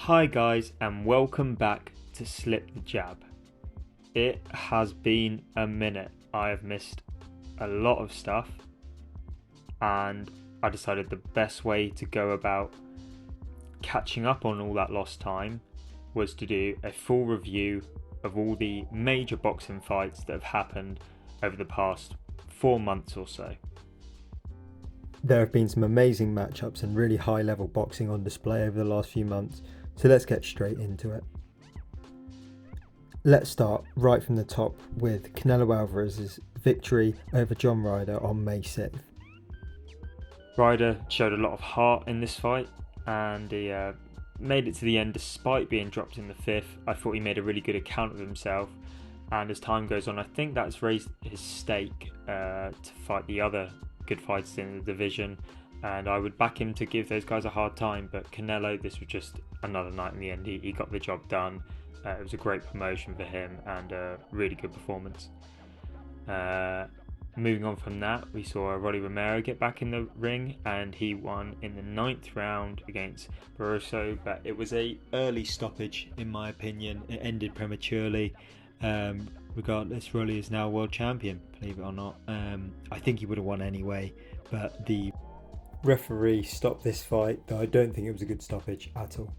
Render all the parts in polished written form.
Hi guys, and welcome back to Slip the Jab. It has been a minute. I have missed a lot of stuff, and I decided the best way to go about catching up on all that lost time was to do a full review of all the major boxing fights that have happened over the past 4 months or so. There have been some amazing matchups and really high level boxing on display over the last few months, so let's get straight into it. Let's start right from the top with Canelo Alvarez's victory over John Ryder on May 6th. Ryder showed a lot of heart in this fight, and he made it to the end despite being dropped in the 5th. I thought he made a really good account of himself, and as time goes on I think that's raised his stake to fight the other good fighters in the division, and I would back him to give those guys a hard time. But Canelo, this was just another night in the end. He got the job done. It was a great promotion for him and a really good performance. Moving on from that, we saw Romero get back in the ring, and he won in the 9th round against Barroso, but it was a early stoppage in my opinion. It ended prematurely. Regardless, Rolly is now world champion, believe it or not. I think he would have won anyway, but the referee stopped this fight, though I don't think it was a good stoppage at all.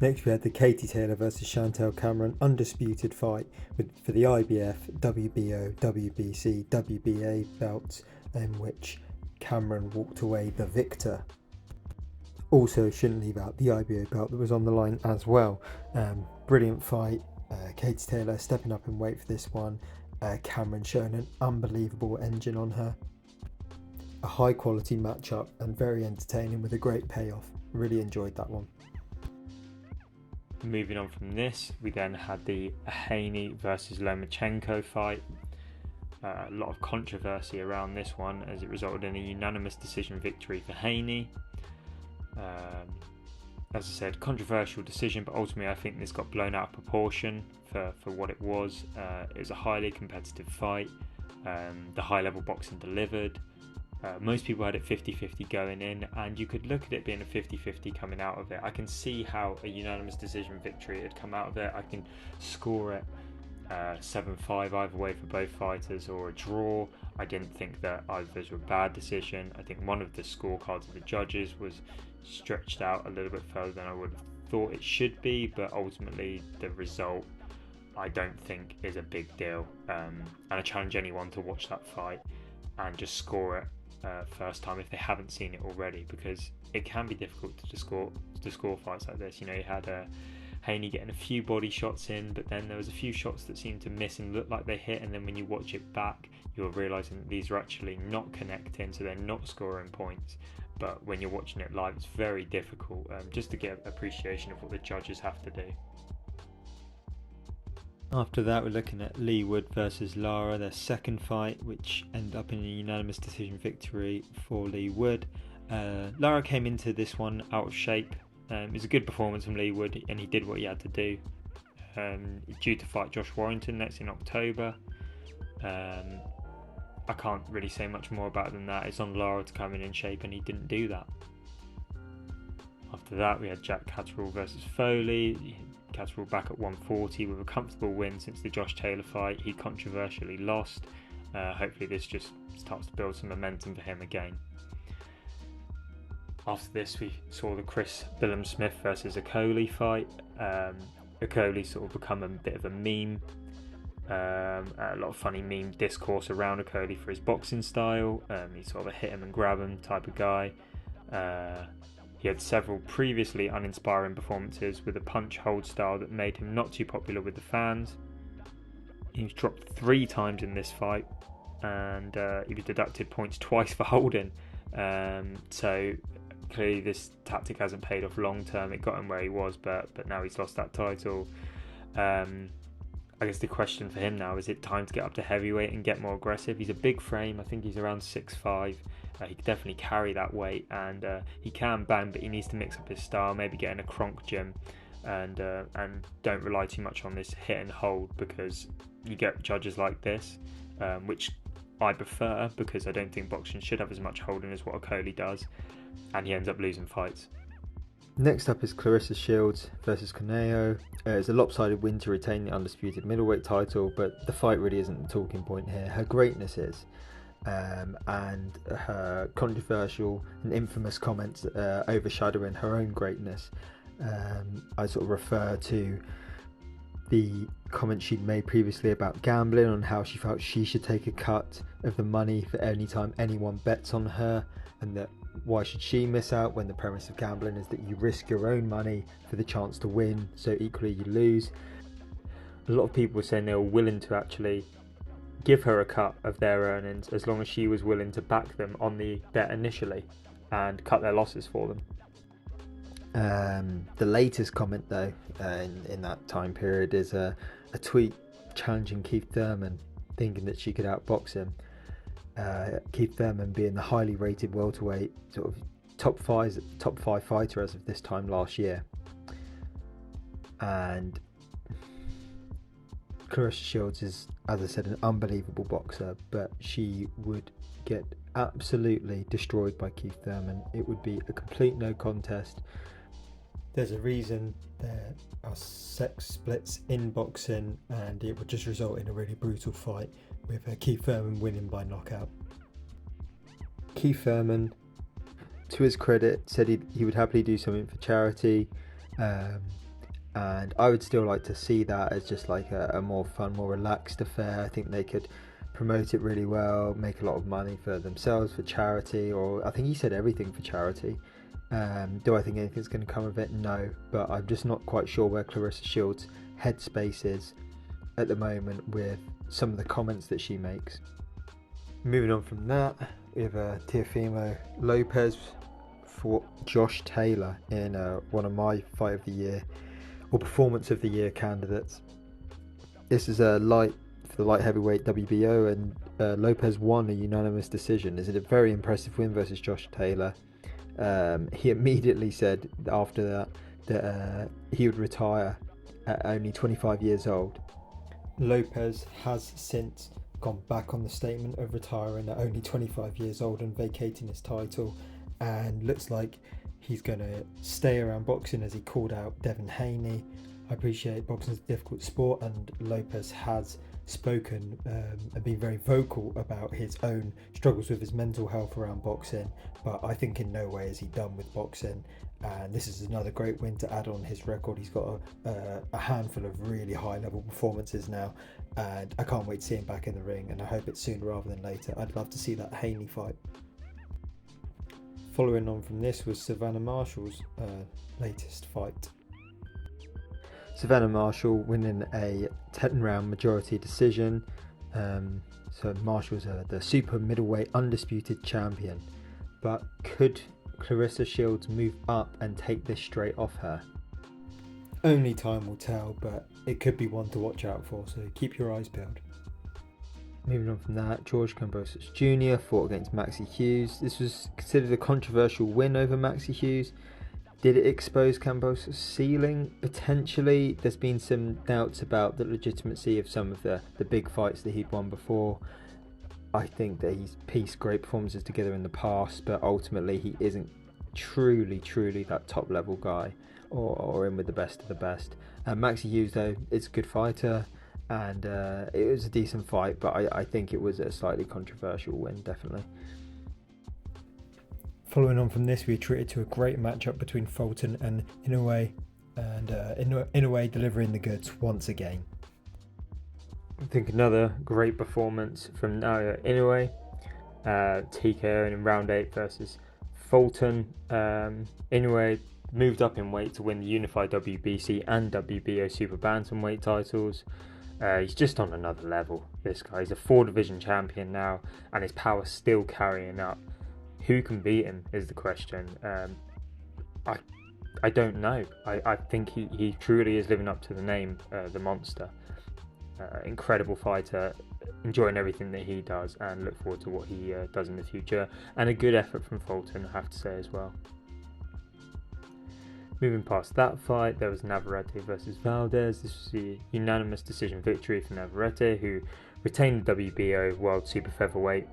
Next we had the Katie Taylor versus Chantel Cameron undisputed fight for the IBF, WBO, WBC, WBA belts, in which Cameron walked away the victor. Also, shouldn't leave out the IBO belt that was on the line as well. Brilliant fight. Katie Taylor stepping up in weight for this one. Cameron showing an unbelievable engine on her. A high quality matchup and very entertaining with a great payoff. Really enjoyed that one. Moving on from this, we then had the Haney versus Lomachenko fight. A lot of controversy around this one as it resulted in a unanimous decision victory for Haney. As I said, controversial decision, but ultimately I think this got blown out of proportion for what it was. It was a highly competitive fight. The high level boxing delivered. Most people had it 50-50 going in, and you could look at it being a 50-50 coming out of it. I can see how a unanimous decision victory had come out of it. I can score it 7-5 either way for both fighters, or a draw. I didn't think that either of those were a bad decision. I think one of the scorecards of the judges was stretched out a little bit further than I would have thought it should be, but ultimately the result I don't think is a big deal. And I challenge anyone to watch that fight and just score it first time if they haven't seen it already, because it can be difficult to score fights like this. You know, you had Haney getting a few body shots in, but then there was a few shots that seemed to miss and look like they hit, and then when you watch it back you're realising that these are actually not connecting, so they're not scoring points. But when you're watching it live, it's very difficult just to get appreciation of what the judges have to do. After that, we're looking at LiQWYD versus Lara, their second fight, which ended up in a unanimous decision victory for LiQWYD. Lara came into this one out of shape. It was a good performance from LiQWYD, and he did what he had to do. He's due to fight Josh Warrington next in October. I can't really say much more about it than that. It's on Lara to come in shape, and he didn't do that. After that, we had Catterall versus Foley. Catterall back at 140 with a comfortable win since the Josh Taylor fight. He controversially lost. Hopefully this just starts to build some momentum for him again. After this, we saw the Chris Billam-Smith versus Okolie fight. Okolie sort of become a bit of a meme. A lot of funny meme discourse around Okolie for his boxing style. He's sort of a hit him and grab him type of guy. He had several previously uninspiring performances with a punch-hold style that made him not too popular with the fans. He was dropped 3 times in this fight, and he was deducted points twice for holding. So clearly this tactic hasn't paid off long term. It got him where he was, but now he's lost that title. I guess the question for him now, is it time to get up to heavyweight and get more aggressive? He's a big frame. I think he's around 6'5". He can definitely carry that weight, and he can bang, but he needs to mix up his style, maybe get in a cronk gym, and don't rely too much on this hit and hold, because you get judges like this, which I prefer, because I don't think boxing should have as much holding as what Okolie does, and he ends up losing fights. Next up is Claressa Shields versus Cornejo. It's a lopsided win to retain the undisputed middleweight title, but the fight really isn't the talking point here. Her greatness is, and her controversial and infamous comments overshadowing her own greatness. I sort of refer to the comment she'd made previously about gambling, on how she felt she should take a cut of the money for any time anyone bets on her, and that why should she miss out when the premise of gambling is that you risk your own money for the chance to win, so equally you lose. A lot of people were saying they were willing to actually give her a cut of their earnings as long as she was willing to back them on the bet initially and cut their losses for them. The latest comment though in that time period is a tweet challenging Keith Thurman, thinking that she could outbox him. Keith Thurman being the highly rated welterweight, sort of top five fighter as of this time last year. And Claressa Shields is, as I said, an unbelievable boxer, but she would get absolutely destroyed by Keith Thurman. It would be a complete no contest. There's a reason there are sex splits in boxing, and it would just result in a really brutal fight, with Keith Thurman winning by knockout. Keith Thurman, to his credit, said he would happily do something for charity, and I would still like to see that as just like a more fun, more relaxed affair. I think they could promote it really well, make a lot of money for themselves, for charity, or I think he said everything for charity. Do I think anything's going to come of it? No, but I'm just not quite sure where Claressa Shields' headspace is at the moment with some of the comments that she makes. Moving on from that, we have Teofimo Lopez for Josh Taylor in one of my fight of the year or performance of the year candidates. This is for the light heavyweight WBO, and Lopez won a unanimous decision. It's a very impressive win versus Josh Taylor. He immediately said after that he would retire at only 25 years old. Lopez has since gone back on the statement of retiring at only 25 years old and vacating his title, and looks like he's going to stay around boxing, as he called out Devin Haney. I appreciate boxing is a difficult sport, and Lopez has spoken and been very vocal about his own struggles with his mental health around boxing, but I think in no way is he done with boxing, and this is another great win to add on his record. He's got a handful of really high level performances now, and I can't wait to see him back in the ring, and I hope it's sooner rather than later. I'd love to see that Haney fight. Following on from this was Savannah Marshall's latest fight. Savannah Marshall winning a 10-round majority decision. So Marshall's the super middleweight undisputed champion. But could Claressa Shields move up and take this straight off her? Only time will tell, but it could be one to watch out for, so keep your eyes peeled. Moving on from that, George Kambosos Jr. fought against Maxi Hughes. This was considered a controversial win over Maxi Hughes. Did it expose Kambosos' ceiling? Potentially. There's been some doubts about the legitimacy of some of the big fights that he'd won before. I think that he's pieced great performances together in the past, but ultimately he isn't truly that top level guy or in with the best of the best. Maxi Hughes though is a good fighter, and it was a decent fight, but I think it was a slightly controversial win, definitely. Following on from this, we treated to a great matchup between Fulton and Inoue, and Inoue delivering the goods once again. I think another great performance from Inoue, TKO in round 8 versus Fulton. Inoue moved up in weight to win the unified WBC and WBO super bantamweight titles. He's just on another level, this guy. He's a 4-division champion now, and his power's still carrying up. Who can beat him is the question. I don't know. I think he truly is living up to the name, the monster. Incredible fighter, enjoying everything that he does, and look forward to what he does in the future. And a good effort from Fulton, I have to say as well. Moving past that fight, there was Navarette versus Valdez. This was a unanimous decision victory for Navarette, who retained the WBO World Super Featherweight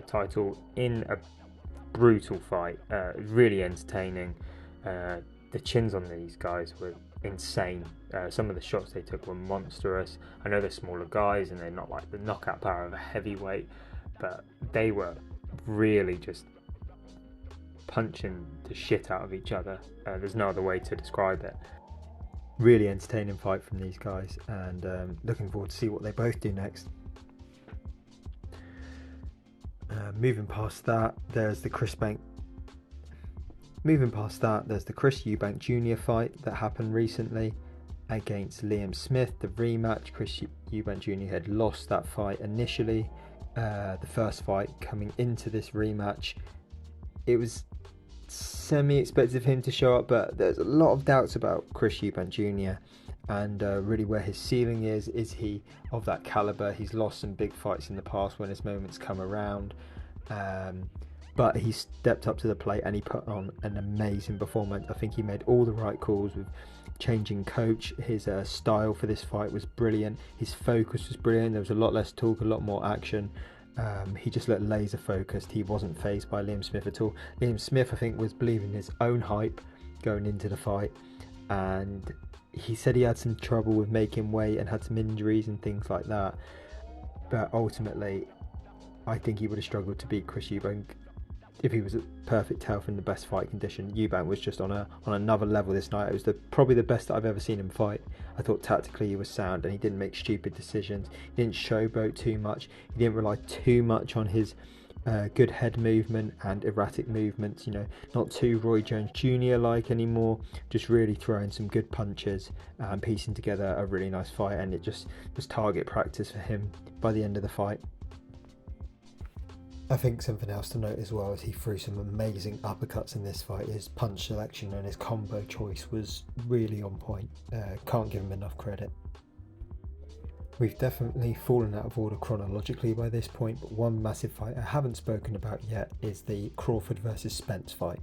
title in a brutal fight. Really entertaining. the chins on these guys were insane. Some of the shots they took were monstrous. I know they're smaller guys and they're not like the knockout power of a heavyweight, but they were really just punching the shit out of each other. There's no other way to describe it. Really entertaining fight from these guys, and looking forward to see what they both do next. Moving past that, there's the Chris Eubank Jr. fight that happened recently against Liam Smith, the rematch. Chris Eubank Jr. had lost that fight initially. The first fight coming into this rematch, it was semi-expected of him to show up, but there's a lot of doubts about Chris Eubank Jr. and really where his ceiling is. Is he of that caliber? He's lost some big fights in the past when his moments come around, but he stepped up to the plate and he put on an amazing performance. I think he made all the right calls with changing coach. His style for this fight was brilliant. His focus was brilliant. There was a lot less talk, a lot more action. He just looked laser focused. He wasn't fazed by Liam Smith at all. Liam Smith, I think, was believing his own hype going into the fight, and he said he had some trouble with making weight and had some injuries and things like that, but ultimately I think he would have struggled to beat Chris Eubank if he was at perfect health in the best fight condition. Eubank was just on another level this night. It was probably the best that I've ever seen him fight. I thought tactically he was sound and he didn't make stupid decisions. He didn't showboat too much. He didn't rely too much on his good head movement and erratic movements, not too Roy Jones Jr. like anymore, just really throwing some good punches and piecing together a really nice fight, and it just was target practice for him by the end of the fight. I think something else to note as well is he threw some amazing uppercuts in this fight. His punch selection and his combo choice was really on point. Can't give him enough credit. We've definitely fallen out of order chronologically by this point, but one massive fight I haven't spoken about yet is the Crawford Vs Spence fight.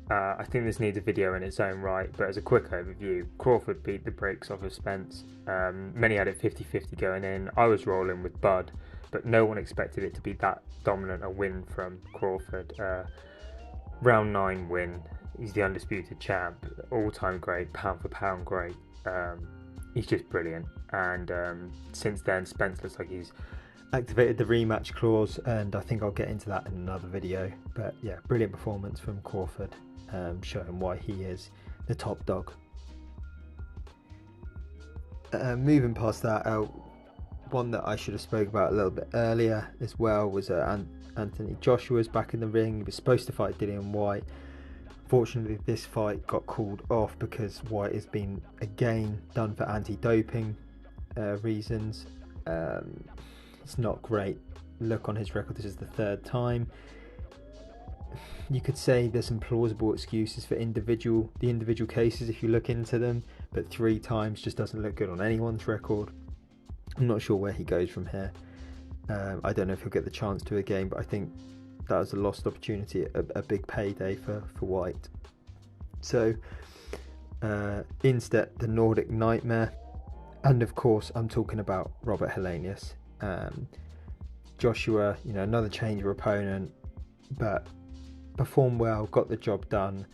I think this needs a video in its own right, but as a quick overview, Crawford beat the brakes off of Spence. Many had it 50-50 going in. I was rolling with Bud, but no one expected it to be that dominant a win from Crawford. Round 9 win. He's the undisputed champ, all-time great, pound for pound great. He's just brilliant, and since then Spence looks like he's activated the rematch clause, and I think I'll get into that in another video. But yeah, brilliant performance from Crawford, showing why he is the top dog. Moving past that, one that I should have spoke about a little bit earlier as well was Anthony Joshua's back in the ring. He was supposed to fight Dillian Whyte. Fortunately, this fight got called off because Whyte has been again done for anti-doping reasons. It's not great look on his record. This is the third time. You could say there's some plausible excuses for the individual cases if you look into them, but 3 times just doesn't look good on anyone's record. I'm not sure where he goes from here. I don't know if he'll get the chance to again, but I think that was a lost opportunity, a big payday for Whyte. So in stepped the Nordic Nightmare, and of course I'm talking about Robert Helenius. Joshua, another change of opponent, but performed well, got the job done.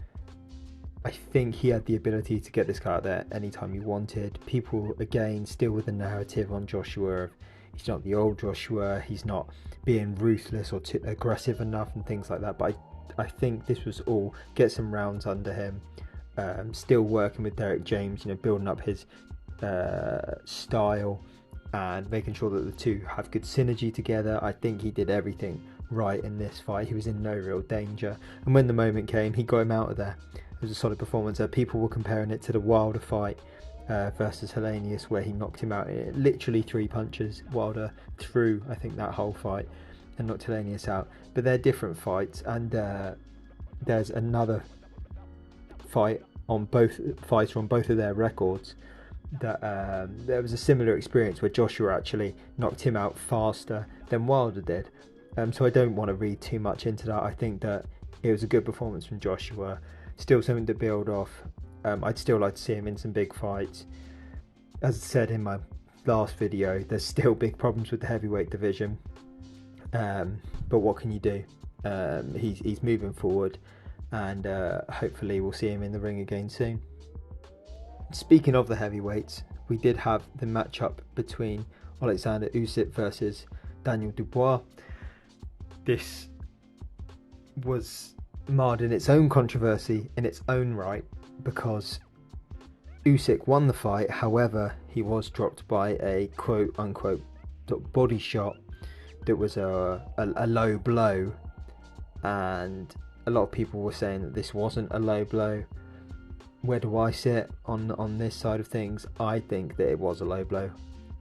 I think he had the ability to get this guy out there anytime he wanted. People, again, still with the narrative on Joshua of he's not the old Joshua, he's not being ruthless or too aggressive enough and things like that. But I think this was all get some rounds under him. Still working with Derek James, building up his style and making sure that the two have good synergy together. I think he did everything right in this fight. He was in no real danger, and when the moment came, he got him out of there. It was a solid performance. People were comparing it to the Wilder fight versus Helenius, where he knocked him out in literally 3 punches. Wilder threw, I think, that whole fight and knocked Helenius out. But they're different fights, and there's another fight on both of their records that there was a similar experience where Joshua actually knocked him out faster than Wilder did. So I don't want to read too much into that. I think that it was a good performance from Joshua. Still something to build off. I'd still like to see him in some big fights. As I said in my last video, there's still big problems with the heavyweight division. But what can you do? He's moving forward. and hopefully we'll see him in the ring again soon. Speaking of the heavyweights, we did have the matchup between Alexander Usyk versus Daniel Dubois. This was marred in its own controversy in its own right, because Usyk won the fight. However, he was dropped by a quote unquote body shot that was a low blow, and a lot of people were saying that this wasn't a low blow. Where do I sit on this side of things? I think that it was a low blow.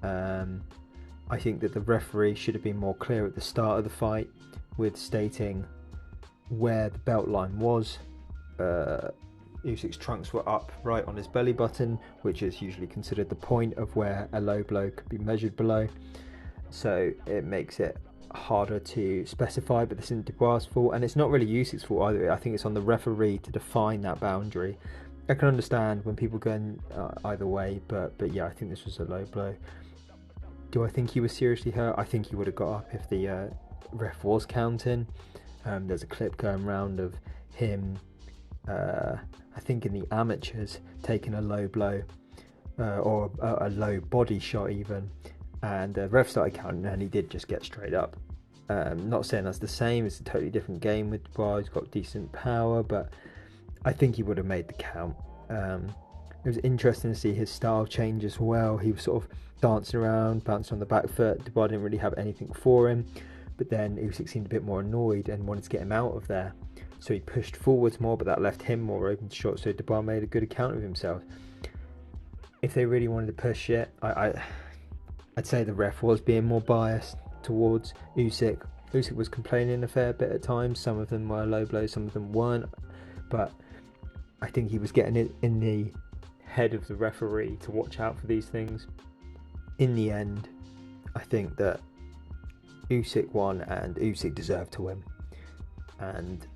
I think that the referee should have been more clear at the start of the fight with stating where the belt line was. Usyk's trunks were up right on his belly button, which is usually considered the point of where a low blow could be measured below. So it makes it harder to specify, but this isn't Dubois' fault, and it's not really Usyk's fault either. I think it's on the referee to define that boundary. I can understand when people go in either way, but yeah, I think this was a low blow. Do I think he was seriously hurt? I think he would have got up if the ref was counting. There's a clip going around of him, I think in the amateurs, taking a low blow or a low body shot even, and the ref started counting and he did just get straight up. Not saying that's the same, it's a totally different game with Dubois. He's got decent power, but I think he would have made the count. It was interesting to see his style change as well. He was sort of dancing around, bouncing on the back foot. Dubois didn't really have anything for him, but then Usyk seemed a bit more annoyed and wanted to get him out of there, so he pushed forwards more, but that left him more open to shots, so Dubois made a good account of himself. If they really wanted to push it, I'd say the ref was being more biased towards Usyk. Usyk was complaining a fair bit at times. Some of them were low blows, some of them weren't, but I think he was getting it in the head of the referee to watch out for these things. In the end, I think that Usyk won and Usyk deserved to win, and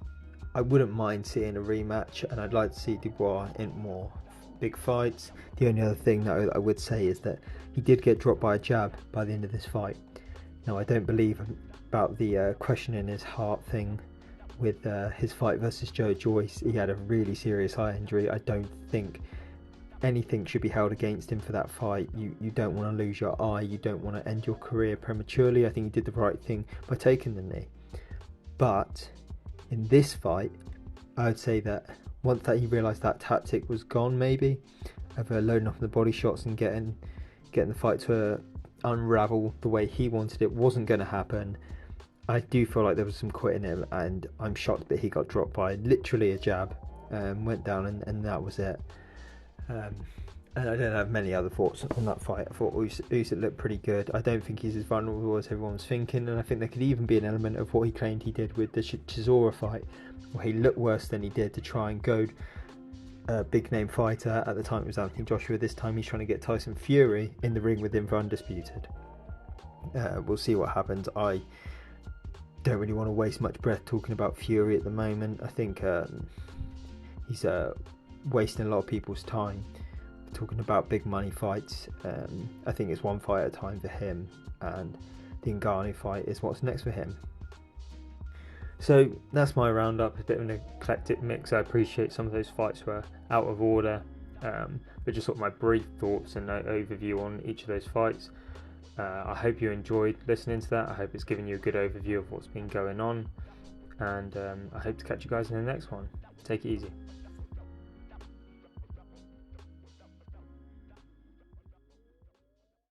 I wouldn't mind seeing a rematch, and I'd like to see Dubois in more big fights. The only other thing that I would say is that he did get dropped by a jab by the end of this fight. Now, I don't believe about the questioning his heart thing with his fight versus Joe Joyce. He had a really serious eye injury. I don't think anything should be held against him for that fight. You don't want to lose your eye, you don't want to end your career prematurely. I think he did the right thing by taking the knee. But in this fight, I would say that once that he realised that tactic was gone, maybe, of loading up on the body shots and getting the fight to unravel the way he wanted it, wasn't going to happen. I do feel like there was some quit in him, and I'm shocked that he got dropped by literally a jab, went down and that was it. And I don't have many other thoughts on that fight. I thought Usyk looked pretty good. I don't think he's as vulnerable as everyone was thinking, and I think there could even be an element of what he claimed he did with the Chisora fight, where he looked worse than he did to try and goad a big name fighter. At the time it was Anthony Joshua. This time he's trying to get Tyson Fury in the ring with him for undisputed. We'll see what happens. I don't really want to waste much breath talking about Fury at the moment. I think he's wasting a lot of people's time talking about big money fights. I think it's one fight at a time for him, and the Ngannou fight is what's next for him. So that's my roundup. A bit of an eclectic mix. I appreciate some of those fights were out of order, but just sort of my brief thoughts and overview on each of those fights. I hope you enjoyed listening to that. I hope it's given you a good overview of what's been going on, and I hope to catch you guys in the next one. Take it easy.